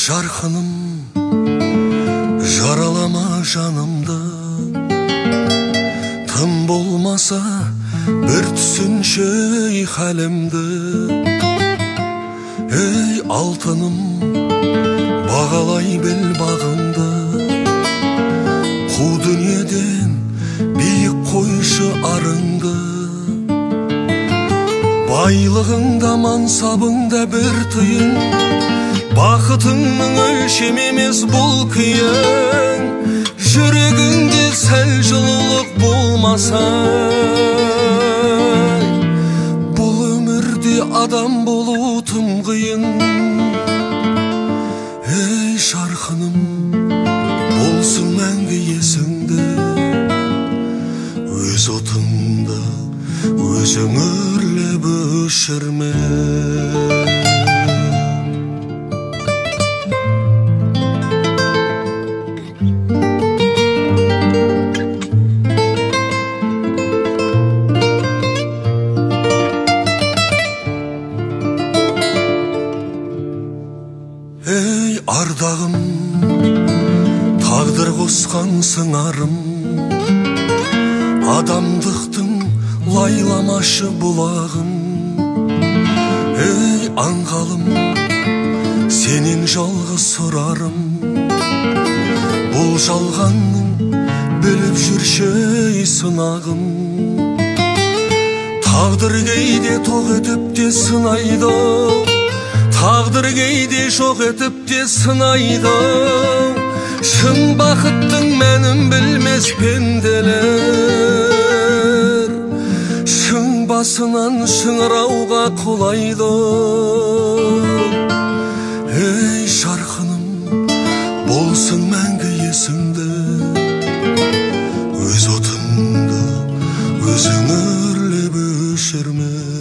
жарқыным, жаралама жанымды, тым болмаса бір түсінші халімді. Ей алтыным, бағалай біл бағыңды, қу дүниеден биік қойшы арыңды. Байлығыңда мансабыңда бір тиын, бақытыңның өлшем емес бұл күйің. Жүрегіңде сәл жылылық болмаса, бұл өмірде адам болу тым қиын. Ей жарқыным, болсын мәңгі есіңде, өз отыңды өзің өрлеп өшірме. Ей ардағым, тағдыр қосқан сыңарым, адамдықтың лайламашы бұлағым. Ей аңғалым, сенен жалғыз сұрарым, бұл жалғанның біліп жүрші сынағым. Тағдыр кейде тоқ етіп те сынайды, тағдыр кейде жоқ етіп те сынайды. Шын бақыттың мәнін білмес пенделер, шың басынан шыңырауға құлайды. Ей жарқыным, болсын мәңгі есіңде, өз отыңды өзің өрлеп өшірме.